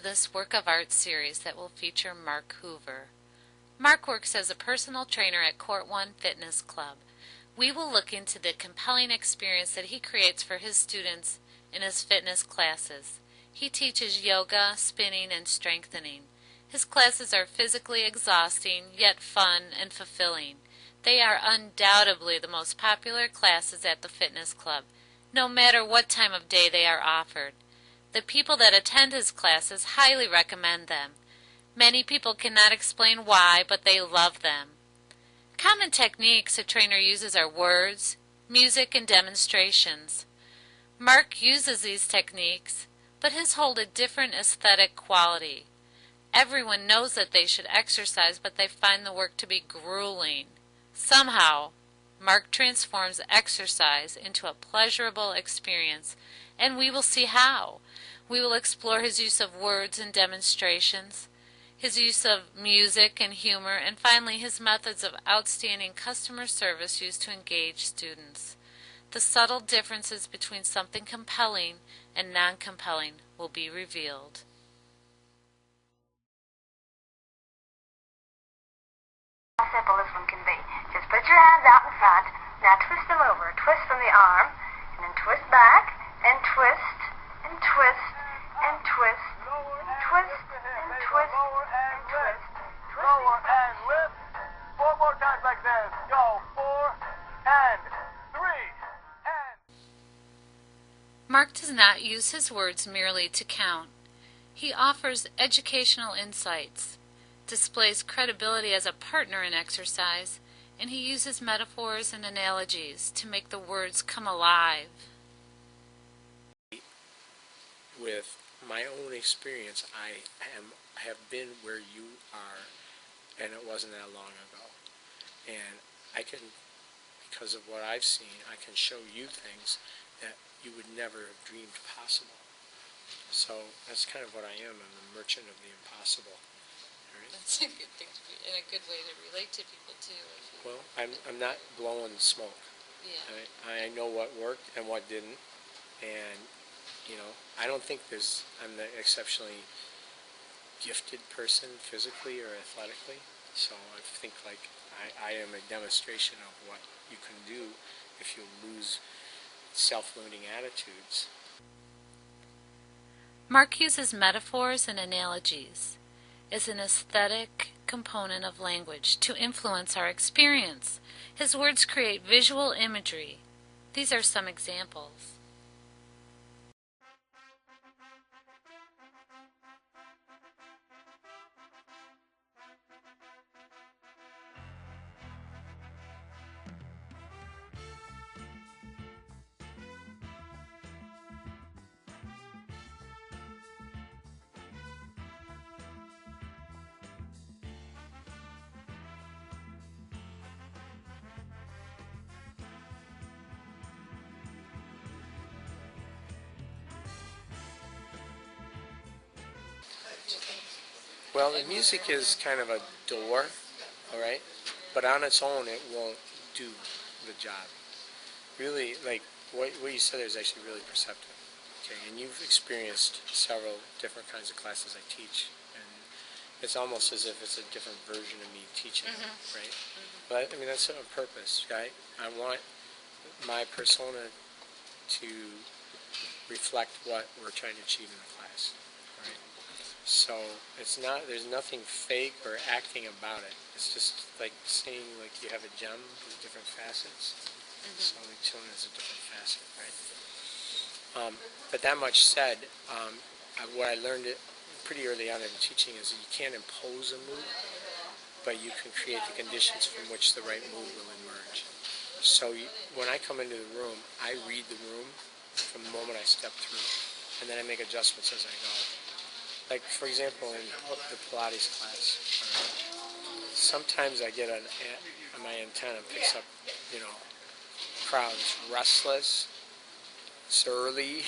this work of art series that will feature Mark Hoover. Mark works as a personal trainer at Court One Fitness Club. We will look into the compelling experience that he creates for his students in his fitness classes. He teaches yoga, spinning, and strengthening. His classes are physically exhausting, yet fun and fulfilling. They are undoubtedly the most popular classes at the fitness club, no matter what time of day they are offered. The people that attend his classes highly recommend them. Many people cannot explain why, but they love them. Common techniques a trainer uses are words, music, and demonstrations. Mark uses these techniques, but his hold a different aesthetic quality. Everyone knows that they should exercise, but they find the work to be grueling. Somehow, Mark transforms exercise into a pleasurable experience, and we will see how. We will explore his use of words and demonstrations, his use of music and humor, and finally his methods of outstanding customer service used to engage students. The subtle differences between something compelling and non-compelling will be revealed. How simple this one can be. Just put your hands out in front, now twist them over. Twist from the arm, and then twist back, and twist, and twist, and twist, and twist, and twist, and twist. Lower and lift. 4 more times like this. Go. 4 and 3 and... Mark does not use his words merely to count. He offers educational insights, displays credibility as a partner in exercise, and he uses metaphors and analogies to make the words come alive. With my own experience, I have been where you are, and it wasn't that long ago. And I can, because of what I've seen, I can show you things that you would never have dreamed possible. So that's kind of what I am. I'm the merchant of the impossible. Right? That's a good thing to be, and a good way to relate to people too. Well, I'm not blowing smoke. Yeah. I know what worked and what didn't, and you know, I don't think I'm the exceptionally gifted person physically or athletically. So I think like I am a demonstration of what you can do if you lose self-limiting attitudes. Mark uses metaphors and analogies as an aesthetic component of language to influence our experience. His words create visual imagery. These are some examples. Well, the music is kind of a door, all right? But on its own, it won't do the job. Really, like, what you said there is actually really perceptive. Okay, and you've experienced several different kinds of classes I teach, and it's almost as if it's a different version of me teaching, right? But, I mean, that's on purpose, right? I want my persona to reflect what we're trying to achieve in the class, right? So there's nothing fake or acting about it. It's just like saying like you have a gem with different facets. So each one is a different facet, right? But that much said, what I learned pretty early on in teaching is that you can't impose a move, but you can create the conditions from which the right move will emerge. So when I come into the room, I read the room from the moment I step through, and then I make adjustments as I go. Like, for example, in the Pilates class, sometimes I get on my antenna picks up, you know, crowds restless, surly,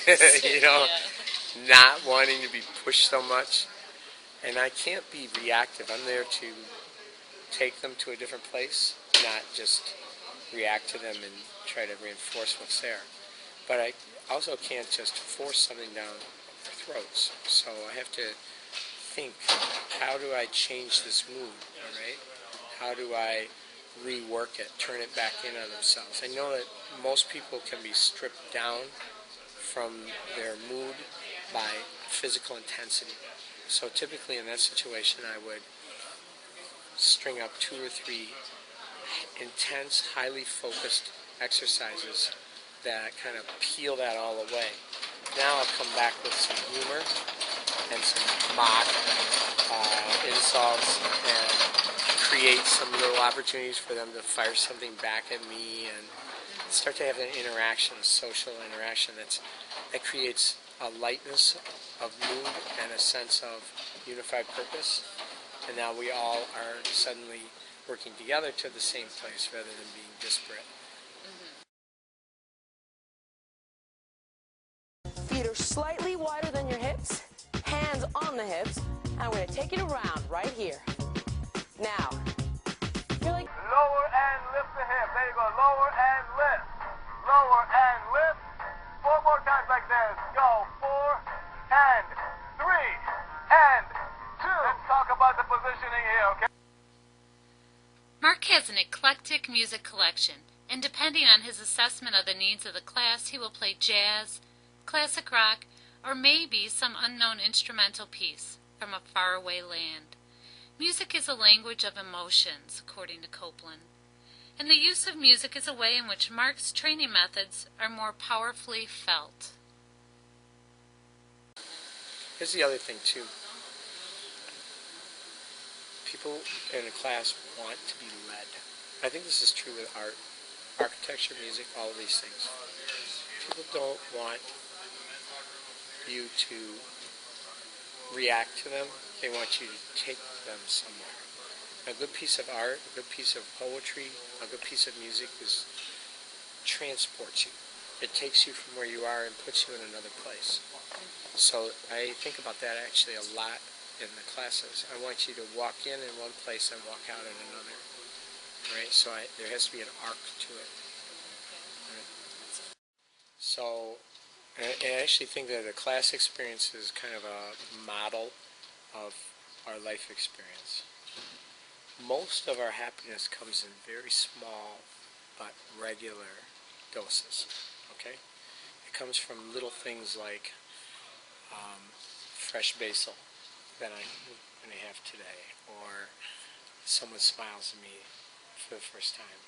you know, not wanting to be pushed so much. And I can't be reactive. I'm there to take them to a different place, not just react to them and try to reinforce what's there. But I also can't just force something down their throats. So I have to think, how do I change this mood, all right? How do I rework it, turn it back in on themselves? I know that most people can be stripped down from their mood by physical intensity. So typically in that situation, I would string up 2 or 3 intense, highly focused exercises that kind of peel that all away. Now I'll come back with some humor and some mock insults and create some little opportunities for them to fire something back at me and start to have an interaction, a social interaction that creates a lightness of mood and a sense of unified purpose. And now we all are suddenly working together to the same place rather than being disparate. Feet are slightly wider than your hips, hands on the hips, and we're going to take it around right here. Now, you're like... Lower and lift the hip. There you go. Lower and lift. Lower and lift. 4 more times like this. Go. 4 and 3 and 2. Let's talk about the positioning here, okay? Mark has an eclectic music collection, and depending on his assessment of the needs of the class, he will play jazz, classic rock, or maybe some unknown instrumental piece from a faraway land. Music is a language of emotions, according to Copeland, and the use of music is a way in which Mark's training methods are more powerfully felt. Here's the other thing, too. People in a class want to be led. I think this is true with art, architecture, music, all of these things. People don't want you to react to them. They want you to take them somewhere. A good piece of art, a good piece of poetry, a good piece of music transports you. It takes you from where you are and puts you in another place. So I think about that actually a lot in the classes. I want you to walk in one place and walk out in another. Right? So there has to be an arc to it. Right? So I actually think that the class experience is kind of a model of our life experience. Most of our happiness comes in very small but regular doses. Okay? It comes from little things like fresh basil that I'm going to have today, or someone smiles at me for the first time.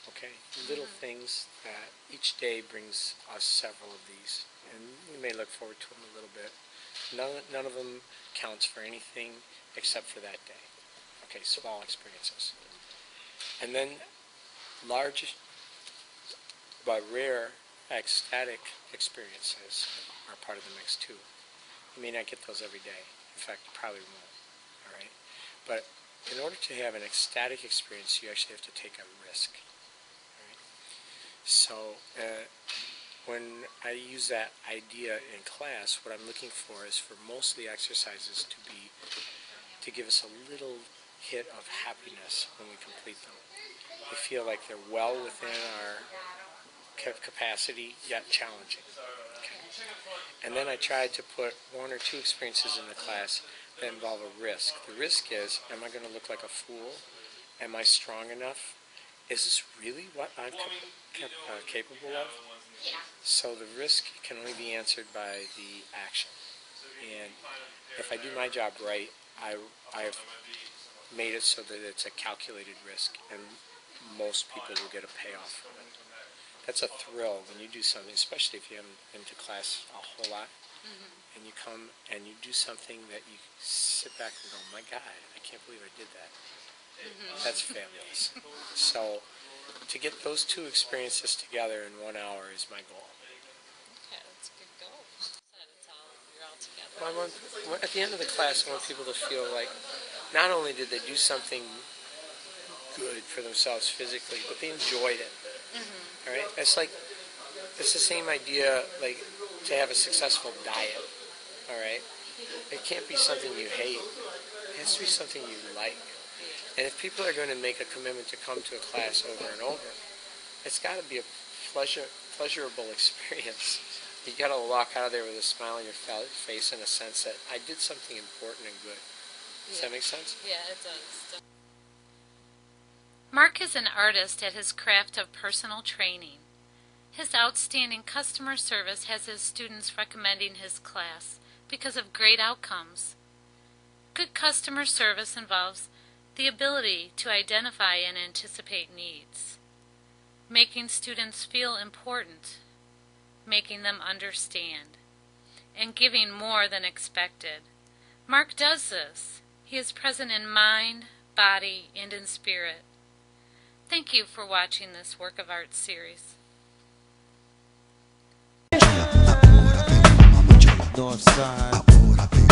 Okay? Little things that each day brings us several of these, and we may look forward to them a little bit. None of them counts for anything except for that day. Okay, small experiences. And then large but rare ecstatic experiences are part of the mix too. You may not get those every day. In fact, you probably won't. All right? But in order to have an ecstatic experience, you actually have to take a risk. All right? So when I use that idea in class, what I'm looking for is for most of the exercises to give us a little hit of happiness when we complete them. We feel like they're well within our capacity, yet challenging. Okay. And then I tried to put 1 or 2 experiences in the class that involve a risk. The risk is, am I going to look like a fool? Am I strong enough? Is this really what I'm capable of? So the risk can only be answered by the action. And if I do my job right, I've made it so that it's a calculated risk, and most people will get a payoff from it. That's a thrill when you do something, especially if you haven't been to class a whole lot, and you come and you do something that you sit back and go, my God, I can't believe I did that. That's fabulous. So to get those 2 experiences together in 1 hour is my goal. Okay, that's a good goal. You're all together. Well, at the end of the class, I want people to feel like not only did they do something good for themselves physically, but they enjoyed it. All right? It's the same idea like to have a successful diet. All right? It can't be something you hate. It has to be something you like. And if people are going to make a commitment to come to a class over and over, it's got to be a pleasurable experience. You got to walk out of there with a smile on your face in a sense that I did something important and good. Does that make sense? Yeah, it does. Mark is an artist at his craft of personal training. His outstanding customer service has his students recommending his class because of great outcomes. Good customer service involves the ability to identify and anticipate needs, making students feel important, making them understand, and giving more than expected. Mark does this. He is present in mind, body, and in spirit. Thank you for watching this work of art series. North side.